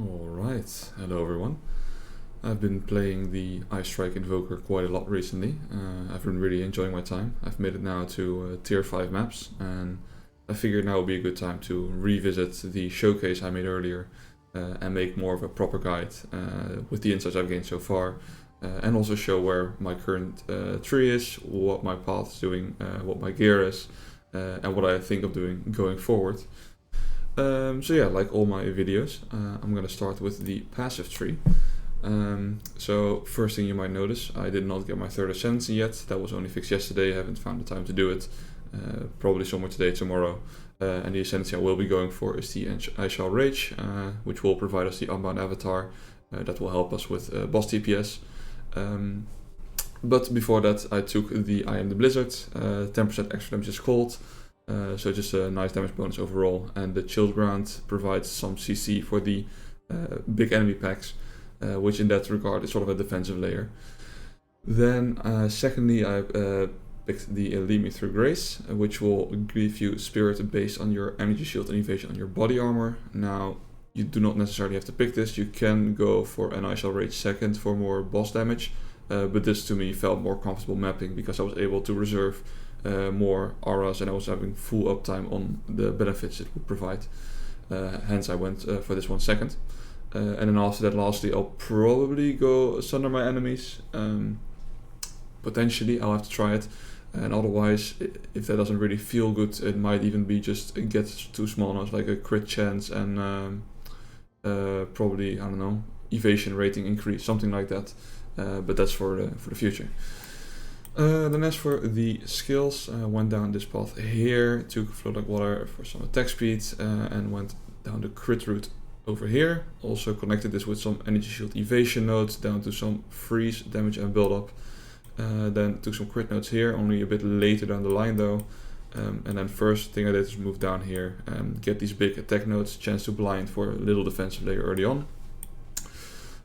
Alright, hello everyone. I've been playing the Ice Strike Invoker quite a lot recently. I've been really enjoying my time. I've made it now to tier 5 maps, and I figured now would be a good time to revisit the showcase I made earlier and make more of a proper guide with the insights I've gained so far, and also show where my current tree is, what my path is doing, what my gear is, and what I think of doing going forward. So yeah, like all my videos, I'm gonna start with the passive tree. So first thing you might notice, I did not get my third ascendancy yet. That was only fixed yesterday. I haven't found the time to do it. Probably somewhere today, tomorrow. And the ascendancy I will be going for is the Ice Rage, which will provide us the Unbound Avatar that will help us with boss TPS. But before that, I took the I Am the Blizzard, 10% extra damage is cold. So just a nice damage bonus overall, and the Chilled Ground provides some CC for the big enemy packs, which in that regard is sort of a defensive layer. Then secondly, I picked the Lead Me Through Grace, which will give you Spirit based on your energy shield and evasion on your body armor. Now, you do not necessarily have to pick this, you can go for an Ice Rage second for more boss damage, but this to me felt more comfortable mapping because I was able to reserve more auras and I was having full uptime on the benefits it would provide. Hence I went for this one second. And then after that, lastly, I'll probably go Sunder my enemies. Potentially, I'll have to try it. And otherwise, if that doesn't really feel good, it might even be just get two small notes like a crit chance and probably, I don't know, evasion rating increase, something like that. But that's for the future. Then as for the skills, went down this path here, took Flow Like Water for some attack speed, and went down the crit route over here. Also connected this with some energy shield evasion nodes down to some freeze damage and build up. Then took some crit nodes here, only a bit later down the line though. And then first thing I did is move down here and get these big attack nodes, chance to blind for a little defensive layer early on.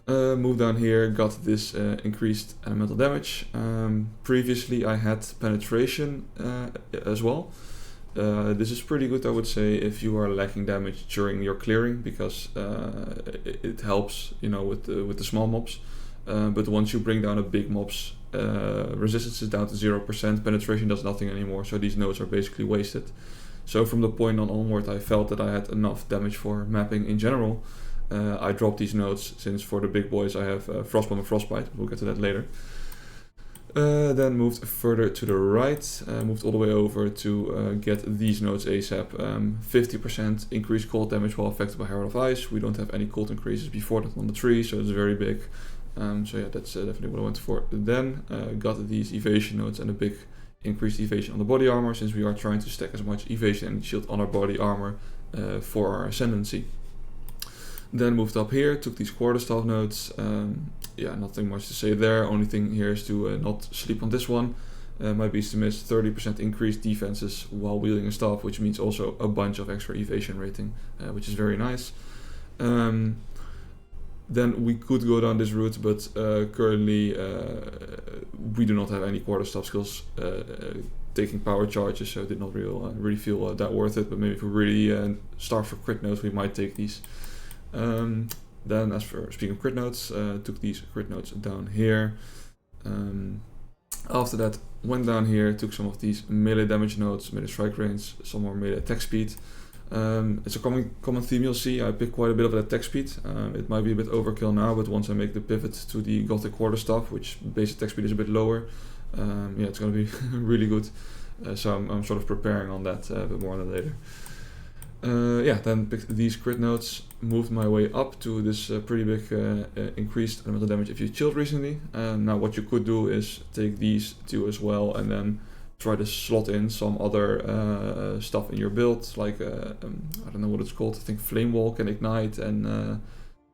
Move down here, got this increased elemental damage. Previously I had penetration as well. This is pretty good, I would say, if you are lacking damage during your clearing, because it helps, you know, with the small mobs. But once you bring down a big mob's resistance is down to 0%, penetration does nothing anymore, so these nodes are basically wasted. So from the point on onward, I felt that I had enough damage for mapping in general. I dropped these nodes since for the big boys I have Frostbomb and Frostbite, we'll get to that later. Then moved further to the right, moved all the way over to get these nodes ASAP. 50% increased cold damage while affected by Herald of Ice. We don't have any cold increases before that on the tree, so it's very big. So yeah, that's definitely what I went for. Then got these evasion nodes and a big increased evasion on the body armor, since we are trying to stack as much evasion and shield on our body armor for our ascendancy. Then moved up here, took these quarterstaff nodes. Yeah, nothing much to say there. Only thing here is to not sleep on this one. My beast to miss 30% increased defenses while wielding a staff, which means also a bunch of extra evasion rating, which is very nice. Then we could go down this route, but currently we do not have any quarterstaff skills taking power charges, so it did not really feel that worth it. But maybe if we really start for crit nodes, we might take these. Then as for speaking of crit nodes, took these crit nodes down here. After that, went down here, took some of these melee damage nodes, melee strike range, some more melee attack speed. It's a common theme you'll see. I pick quite a bit of attack speed. It might be a bit overkill now, but once I make the pivot to the Gothic quarterstaff, which base attack speed is a bit lower, yeah, it's going to be really good. So I'm sort of preparing on that, a bit more on that later. Yeah, then picked these crit nodes, moved my way up to this pretty big increased elemental damage if you chilled recently. Now what you could do is take these two as well and then try to slot in some other stuff in your build, like I don't know what it's called, I think Flame Wall can ignite, and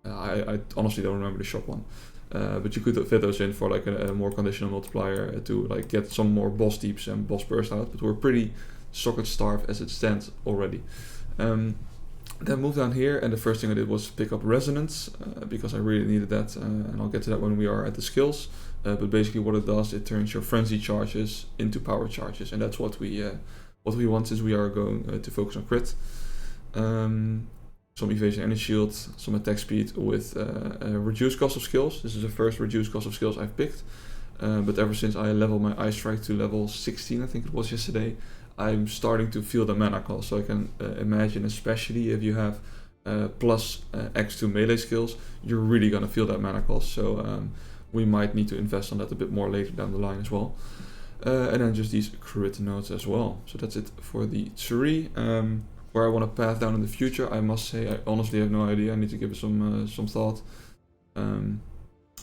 I honestly don't remember the shop one. But you could fit those in for like a more conditional multiplier to like get some more boss deeps and boss burst out, but we're pretty socket starved as it stands already. Then moved down here, and the first thing I did was pick up Resonance, because I really needed that, and I'll get to that when we are at the skills. But basically what it does, it turns your frenzy charges into power charges, and that's what we want, since we are going to focus on crit. some evasion and a shield, some attack speed with a reduced cost of skills. This is the first reduced cost of skills I've picked. But ever since I leveled my Ice Strike to level 16, I think it was yesterday, I'm starting to feel the mana cost. So I can imagine, especially if you have plus X2 melee skills, you're really gonna feel that mana cost. So we might need to invest on that a bit more later down the line as well. And then just these crit nodes as well. So that's it for the tree. Where I want to path down in the future, I must say I honestly have no idea. I need to give it some thought.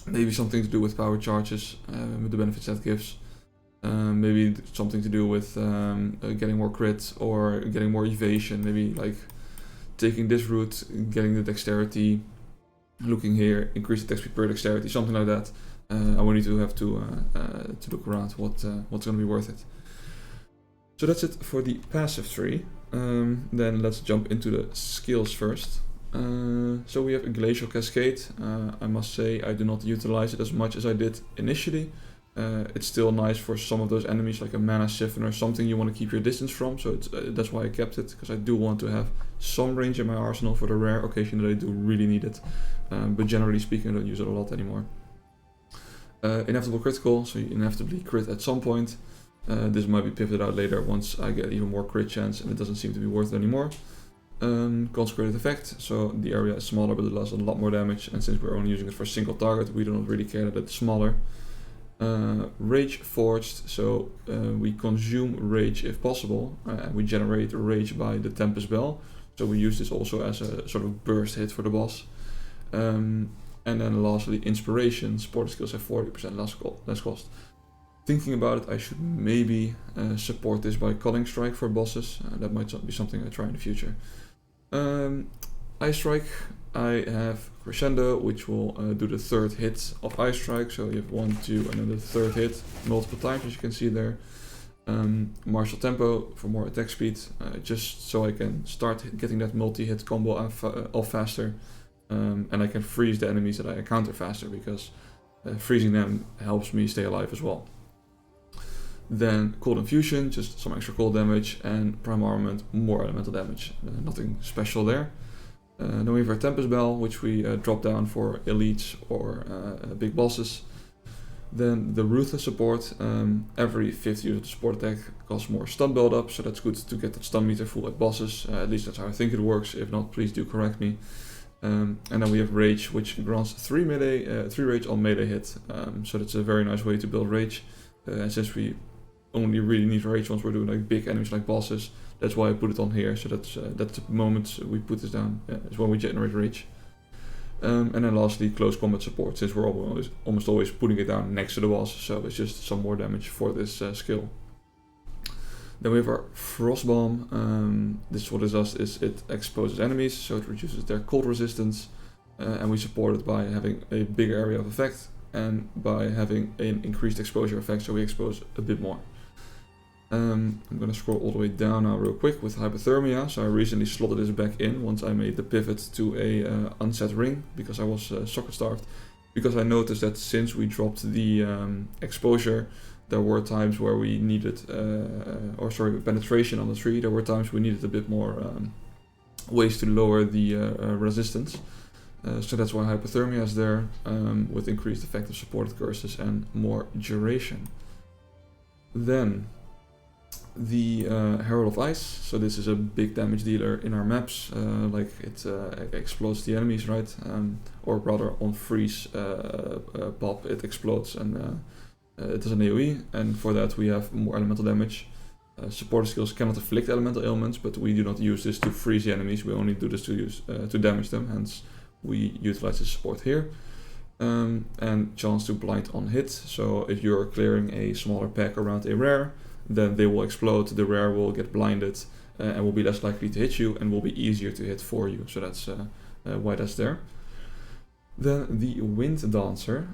Maybe something to do with power charges, with the benefits that gives. Maybe something to do with getting more crit or getting more evasion. Maybe like taking this route, getting the dexterity, looking here, increase the XP per dexterity, something like that. I will need to have to look around what's going to be worth it. So that's it for the passive tree. Then let's jump into the skills first. So we have a Glacial Cascade. I must say I do not utilize it as much as I did initially. It's still nice for some of those enemies like a Mana Siphoner, something you want to keep your distance from, so that's why I kept it, because I do want to have some range in my arsenal for the rare occasion that I do really need it. But generally speaking I don't use it a lot anymore. Inevitable Critical, so you inevitably crit at some point. This might be pivoted out later once I get even more crit chance and it doesn't seem to be worth it anymore. Consecrated Effect, so the area is smaller but it does a lot more damage, and since we're only using it for a single target we do not really care that it's smaller. Rage Forged, so we consume rage if possible, and we generate rage by the Tempest Bell, so we use this also as a sort of burst hit for the boss. And then lastly, Inspiration, supported skills have 40% less cost. Thinking about it, I should maybe support this by Cutting Strike for bosses. That might be something I try in the future. Ice Strike, I have Crescendo, which will do the third hit of Ice Strike. So you have 1, 2, and then the third hit multiple times, as you can see there. Martial Tempo for more attack speed, just so I can start getting that multi-hit combo off faster. And I can freeze the enemies that I encounter faster, because freezing them helps me stay alive as well. Then Cold Infusion, just some extra cold damage, and Prime Armament, more elemental damage. Nothing special there. Then we have our Tempest Bell, which we drop down for elites or big bosses. Then the Ruthless support, every 5th use of the support attack costs more stun build up, so that's good to get that stun meter full at bosses. At least that's how I think it works. If not, please do correct me. And then we have Rage, which grants 3 rage on melee hit, so that's a very nice way to build Rage. And since we only really need Rage once we're doing like big enemies like bosses, that's why I put it on here, so that's the moment we put this down, is when we generate Rage. And then lastly, Close Combat Support, since we're almost always putting it down next to the boss, so it's just some more damage for this skill. Then we have our Frost Bomb. This what it does is it exposes enemies, so it reduces their cold resistance, and we support it by having a bigger area of effect and by having an increased exposure effect, so we expose a bit more. I'm gonna scroll all the way down now real quick with Hypothermia. So I recently slotted this back in once I made the pivot to a unset ring, because I was socket starved. Because I noticed that since we dropped the exposure, there were times where we needed, penetration on the tree, there were times we needed a bit more ways to lower the resistance. So that's why Hypothermia is there, with increased effective supported curses and more duration. Then the Herald of Ice, so this is a big damage dealer in our maps, like it explodes the enemies, right? Or rather on freeze pop it explodes and it is an AoE, and for that we have more elemental damage. Supporter skills cannot afflict elemental ailments, but we do not use this to freeze the enemies, we only do this to damage them, hence we utilize this support here. And chance to blind on hit, so if you're clearing a smaller pack around a rare, then they will explode, the rare will get blinded and will be less likely to hit you and will be easier to hit for you, so that's why that's there. Then the Wind Dancer,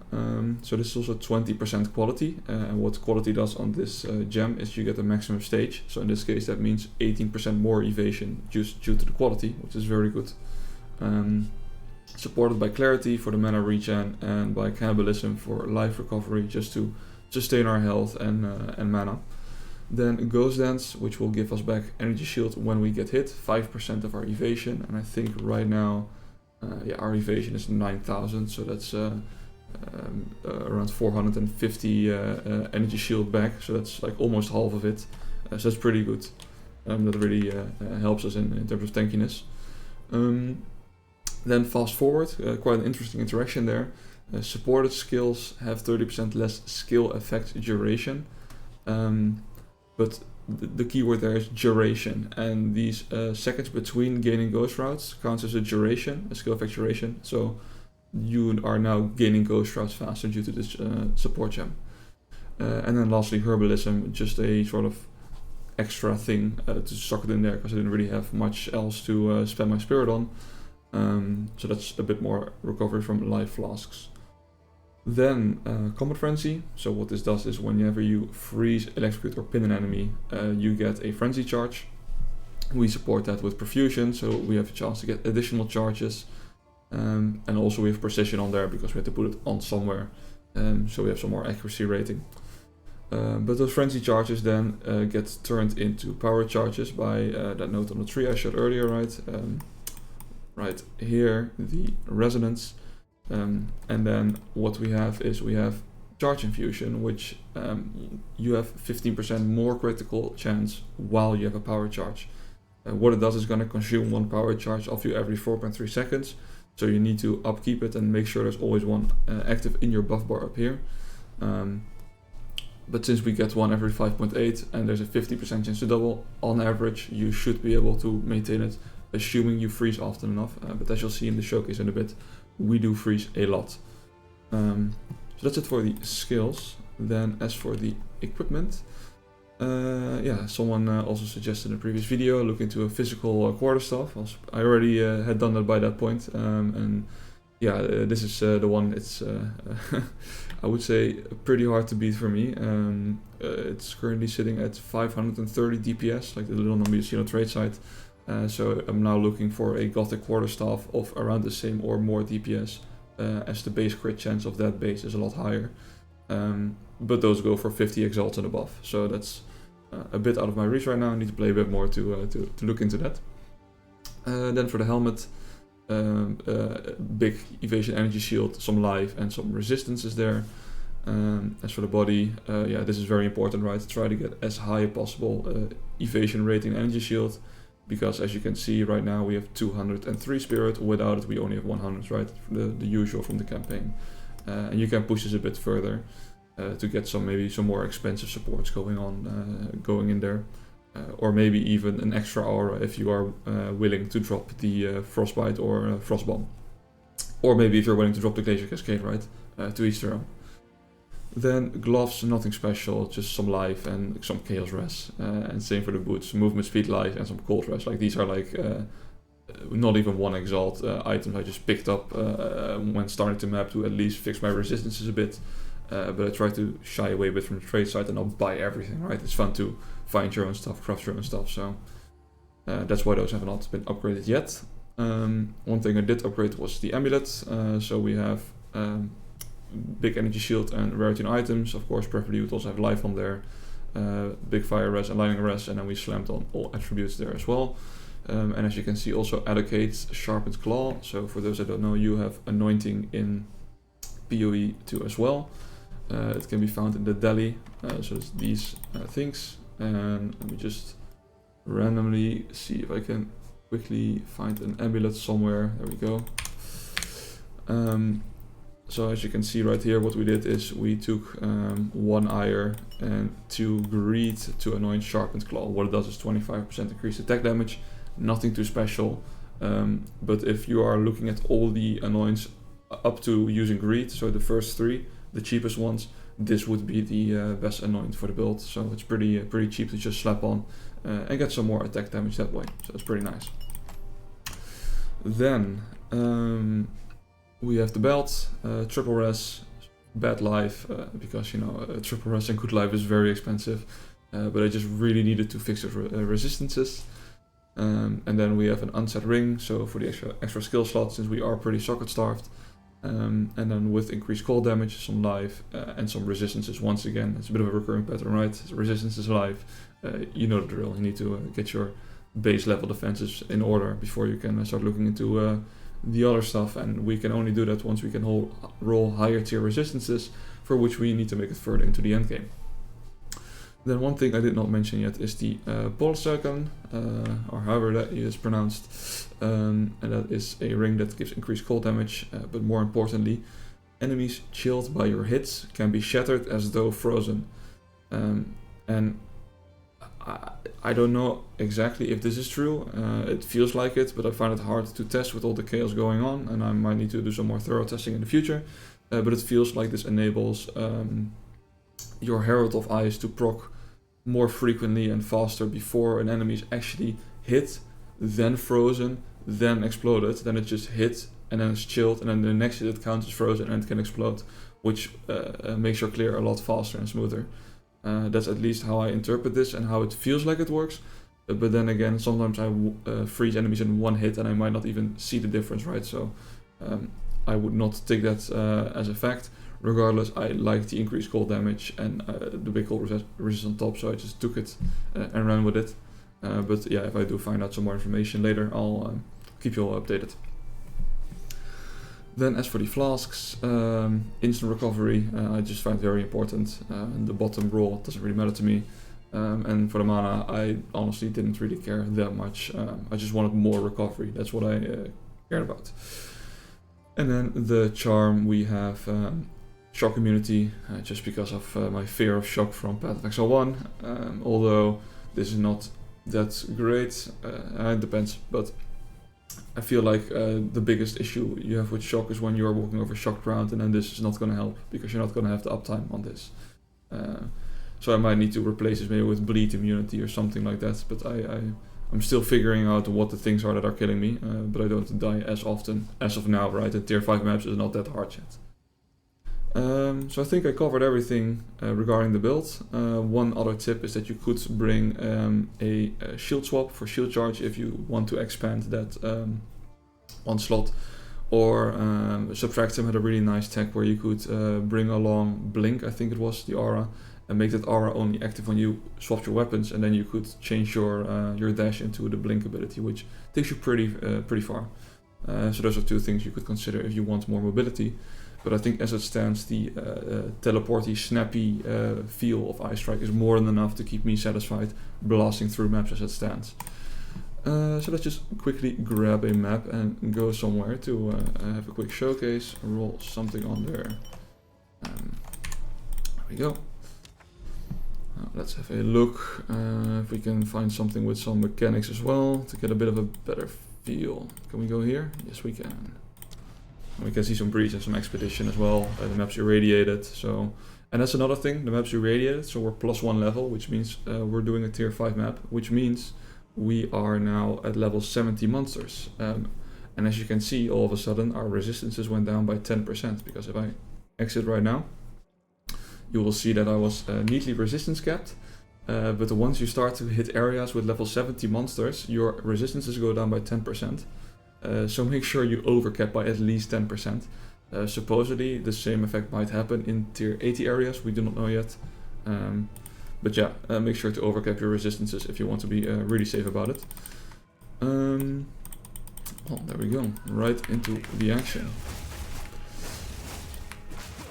so this is also 20% quality, and what quality does on this gem is you get a maximum stage, so in this case that means 18% more evasion just due to the quality, which is very good. Supported by Clarity for the mana regen and by Cannibalism for life recovery, just to sustain our health and mana. Then Ghost Dance, which will give us back energy shield when we get hit, 5% of our evasion, and I think right now, our evasion is 9,000, so that's around 450 energy shield back, so that's like almost half of it, so that's pretty good. That really helps us in terms of tankiness. Then fast forward, quite an interesting interaction there. Supported skills have 30% less skill effect duration, but the keyword there is duration, and these seconds between gaining ghost routes counts as a duration, a skill effect duration, so you are now gaining ghost routes faster due to this support gem. And then lastly, herbalism, just a sort of extra thing to sock it in there because I didn't really have much else to spend my spirit on. So that's a bit more recovery from life flasks. Then Combat Frenzy. So what this does is whenever you freeze, electrocute or pin an enemy, you get a frenzy charge. We support that with perfusion, so we have a chance to get additional charges. And also we have precision on there because we have to put it on somewhere. So we have some more accuracy rating. But those frenzy charges then get turned into power charges by that note on the tree I showed earlier, right? Right here, the resonance. And then what we have is we have charge infusion, which you have 15% more critical chance while you have a power charge. What it does is going to consume one power charge of you every 4.3 seconds. So you need to upkeep it and make sure there's always one active in your buff bar up here. But since we get one every 5.8 and there's a 50% chance to double, on average you should be able to maintain it, assuming you freeze often enough. But as you'll see in the showcase in a bit, we do freeze a lot. So that's it for the skills. Then as for the equipment, someone also suggested in a previous video look into a physical quarterstaff. I already had done that by that point, and this is the one. It's I would say pretty hard to beat for me. It's currently sitting at 530 DPS, like the little number you see on the trade site. So I'm now looking for a Gothic quarterstaff of around the same or more DPS, as the base crit chance of that base is a lot higher. But those go for 50 exalts and above, so that's a bit out of my reach right now. I need to play a bit more to look into that. Then for the helmet, big evasion energy shield, some life and some resistance is there. As for the body, this is very important, right? Try to get as high as possible evasion rating energy shield, because as you can see right now we have 203 spirit. Without it we only have 100, right? The usual from the campaign. And you can push this a bit further to get maybe some more expensive supports going in there, or maybe even an extra aura if you are willing to drop the frostbite or frostbomb, or maybe if you're willing to drop the glacier cascade, right? To each their own. Then gloves, nothing special, just some life and some chaos res, and same for the boots, movement speed life and some cold res. Like these are like not even one exalt items I just picked up when starting to map to at least fix my resistances a bit. But I try to shy away a bit from the trade side and not buy everything, right? It's fun to find your own stuff, craft your own stuff, so that's why those have not been upgraded yet. One thing I did upgrade was the amulet, so we have big energy shield and rarity on items, of course preferably would also have life on there, big fire res and lightning res, and then we slammed on all attributes there as well. And as you can see also allocates sharpened claw, so for those that don't know, you have anointing in PoE 2 as well. It can be found in the deli, so it's these things, and let me just randomly see if I can quickly find an amulet somewhere. There we go. So as you can see right here, what we did is we took 1 ire and 2 greed to anoint sharpened claw. What it does is 25% increased attack damage, nothing too special, but if you are looking at all the anoints up to using greed, so the first 3, the cheapest ones, this would be the best anoint for the build, so it's pretty cheap to just slap on and get some more attack damage that way, so it's pretty nice. Then we have the belt, triple res, bad life, because you know triple res and good life is very expensive, but I just really needed to fix the resistances. And then we have an unset ring, so for the extra skill slot, since we are pretty socket starved. And then with increased cold damage, some life, and some resistances once again. It's a bit of a recurring pattern, right? Resistance is life. You know the drill. You need to get your base level defenses in order before you can start looking into the other stuff, and we can only do that once we can roll higher tier resistances, for which we need to make it further into the endgame. Then one thing I did not mention yet is the Polsöken, or however that is pronounced, and that is a ring that gives increased cold damage, but more importantly, enemies chilled by your hits can be shattered as though frozen. And I don't know exactly if this is true. It feels like it, but I find it hard to test with all the chaos going on, and I might need to do some more thorough testing in the future. But it feels like this enables your Herald of Ice to proc more frequently and faster before an enemy is actually hit, then frozen, then exploded. Then it just hit and then it's chilled, and then the next hit it counts as frozen and it can explode, which makes your clear a lot faster and smoother. That's at least how I interpret this and how it feels like it works. But then again, sometimes I freeze enemies in one hit and I might not even see the difference, right? So I would not take that as a fact. Regardless, I like the increased cold damage and the big cold resist on top, so I just took it and ran with it. But yeah, if I do find out some more information later, I'll keep you all updated. Then as for the flasks, instant recovery, I just find very important. The bottom roll doesn't really matter to me. And for the mana, I honestly didn't really care that much. I just wanted more recovery, that's what I cared about. And then the charm, we have shock immunity, just because of my fear of shock from Path of Exile 1. Although this is not that great, it depends, but I feel like the biggest issue you have with shock is when you're walking over shock ground, and then this is not going to help because you're not going to have the uptime on this. So I might need to replace this maybe with bleed immunity or something like that, but I'm still figuring out what the things are that are killing me, but I don't die as often as of now, right? And tier 5 maps is not that hard yet. So I think I covered everything regarding the build. One other tip is that you could bring a shield swap for shield charge if you want to expand that one slot, or Subtractem had a really nice tech where you could bring along Blink, I think it was, the aura, and make that aura only active when you swap your weapons, and then you could change your dash into the Blink ability, which takes you pretty far. So those are two things you could consider if you want more mobility. But I think as it stands, the teleporty, snappy feel of Ice Strike is more than enough to keep me satisfied blasting through maps as it stands. So let's just quickly grab a map and go somewhere to have a quick showcase, roll something on there. There we go. Let's have a look if we can find something with some mechanics as well to get a bit of a better feel. Can we go here? Yes, we can. We can see some breach and some expedition as well. The map's irradiated, so, and that's another thing. The map's irradiated, so we're +1 level, which means we're doing a tier 5 map, which means we are now at level 70 monsters. And as you can see, all of a sudden our resistances went down by 10%, because if I exit right now, you will see that I was neatly resistance capped. But once you start to hit areas with level 70 monsters, your resistances go down by 10%. So make sure you overcap by at least 10%. Supposedly the same effect might happen in tier 80 areas, we do not know yet. But yeah, make sure to overcap your resistances if you want to be really safe about it. Well, there we go, right into the action.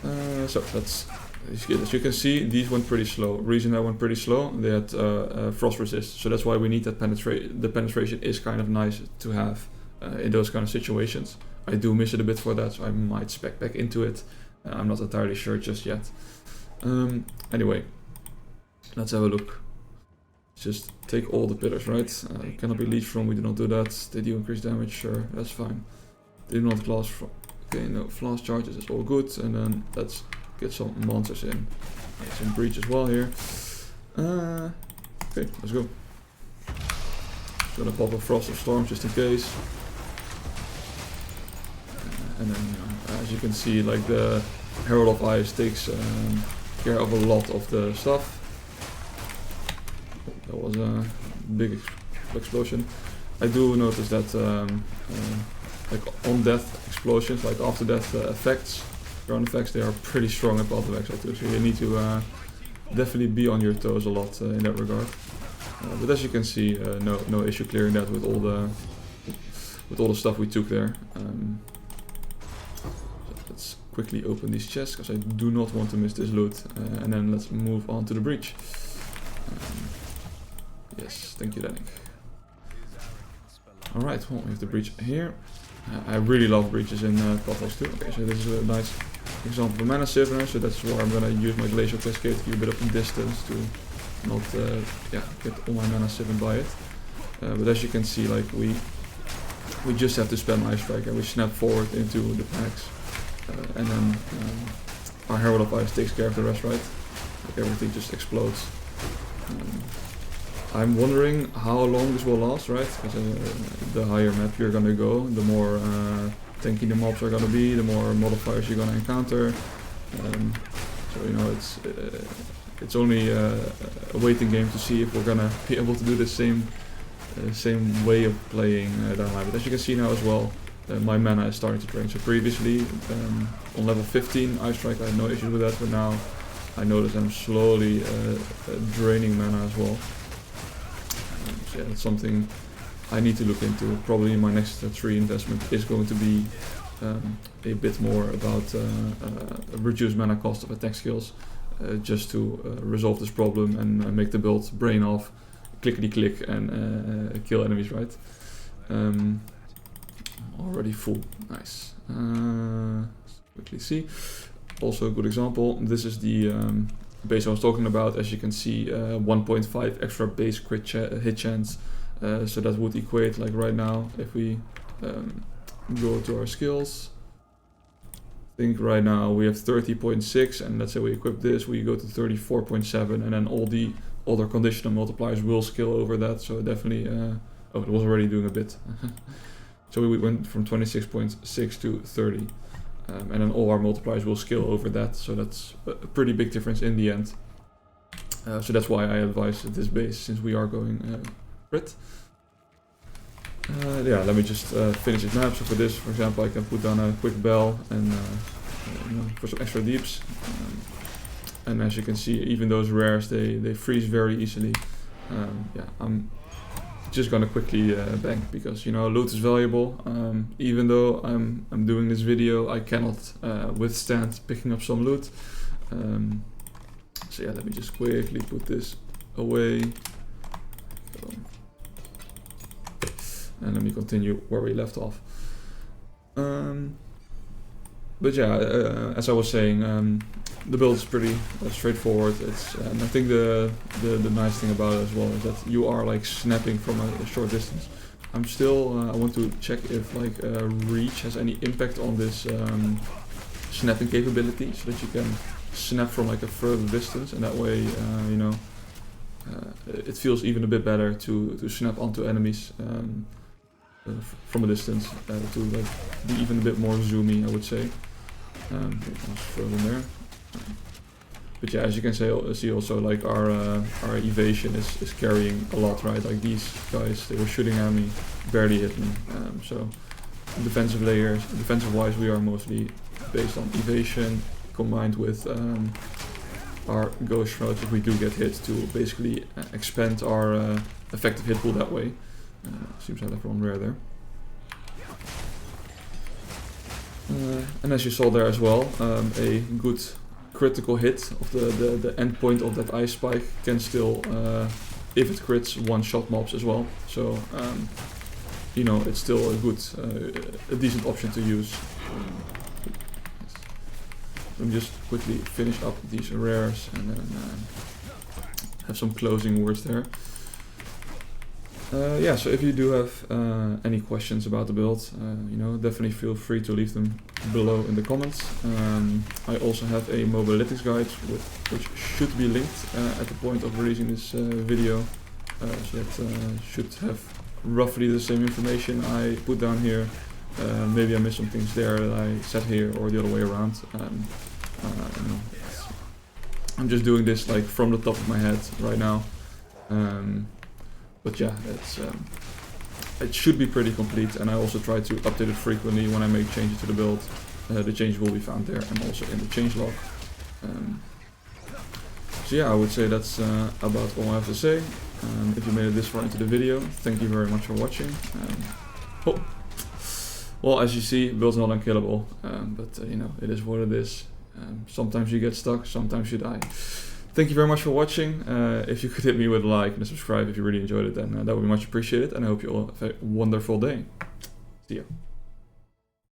So that's, as you can see, these went pretty slow. Reason I went pretty slow, they had frost resist, so that's why we need that penetration. The penetration is kind of nice to have in those kind of situations. I do miss it a bit for that, so I might spec back into it. I'm not entirely sure just yet. Anyway, let's have a look. Just take all the pillars, right? Cannot be leached from, we do not do that. They do increase damage, sure, that's fine. They do not glass from. Okay, no, flask charges is all good, and then let's get some monsters in. Some breach as well here. Okay, let's go. Gonna pop a Frost of Storm just in case. And then, as you can see, like the Herald of Ice takes care of a lot of the stuff. That was a big explosion. I do notice that like on death explosions, like after death effects, ground effects, they are pretty strong at Path of Exile too, so you need to definitely be on your toes a lot in that regard. But as you can see, no issue clearing that with all the stuff we took there. Let's quickly open these chests because I do not want to miss this loot, and then let's move on to the breach. Yes, thank you, Danik. Alright, well, we have the breach here. I really love breaches in Path of 2. Okay, so this is a nice example of a mana siphoner, so that's where I'm gonna use my Glacial Cascade to keep a bit of distance to not get all my mana siphoned by it. But as you can see, like we just have to spam Ice Strike and we snap forward into the packs, and then our Herald of Ice takes care of the rest, right? Like everything just explodes. I'm wondering how long this will last, right? Because the higher map you're gonna go, the more tanky the mobs are gonna be, the more modifiers you're gonna encounter. So you know, it's only a waiting game to see if we're gonna be able to do the same way of playing down high. But as you can see now as well, my mana is starting to drain. So previously, on level 15 Ice Strike, I had no issues with that, but now I notice I'm slowly draining mana as well. So yeah, that's something I need to look into. Probably my next tree investment is going to be a bit more about reduced mana cost of attack skills, just to resolve this problem and make the build brain off, clickety click, and kill enemies, right? Already full, nice. Let's quickly see. Also a good example, this is the base I was talking about. As you can see, 1.5 extra base crit hit chance, so that would equate, like right now, if we go to our skills, I think right now we have 30.6, and let's say we equip this, we go to 34.7, and then all the other conditional multipliers will scale over that, so definitely, oh, it was already doing a bit. So we went from 26.6 to 30. And then all our multipliers will scale over that, so that's a pretty big difference in the end. So that's why I advise this base, since we are going crit. Yeah, let me just finish it now. So for this, for example, I can put down a quick bell and you know, for some extra deeps. And as you can see, even those rares, they freeze very easily. Yeah, I'm just gonna quickly bank, because you know, loot is valuable. Even though I'm doing this video, I cannot withstand picking up some loot. So yeah, let me just quickly put this away. And let me continue where we left off. But yeah, as I was saying, the build is pretty straightforward. And I think the nice thing about it as well is that you are like snapping from a short distance. I'm still, I want to check if like reach has any impact on this snapping capability, so that you can snap from like a further distance, and that way, you know, it feels even a bit better to snap onto enemies from a distance, to like be even a bit more zoomy, I would say. I'll throw them there. But yeah, as you can see also, like our evasion is carrying a lot, right? Like these guys, they were shooting at me, barely hit me. So defensive layers, defensive-wise, we are mostly based on evasion combined with our ghost shrouds if we do get hit, to basically expand our effective hit pool that way. Seems I left one rare there. And as you saw there as well, a good critical hit of the end point of that ice spike can still, if it crits, one-shot mobs as well. So you know, it's still a good, a decent option to use. Let me just quickly finish up these rares and then have some closing words there. Yeah, so if you do have any questions about the build, you know, definitely feel free to leave them below in the comments. I also have a mobalytics guide which should be linked at the point of releasing this video, so that should have roughly the same information I put down here. Maybe I missed some things there that I said here, or the other way around. You know, I'm just doing this like from the top of my head right now. But yeah, it's it should be pretty complete, and I also try to update it frequently when I make changes to the build. The changes will be found there and also in the changelog. So yeah, I would say that's about all I have to say. If you made it this far into the video, thank you very much for watching. Well, as you see, build's not unkillable, but you know, it is what it is. Sometimes you get stuck, sometimes you die. Thank you very much for watching. If you could hit me with a like and a subscribe if you really enjoyed it, then that would be much appreciated, and I hope you all have a wonderful day. See ya.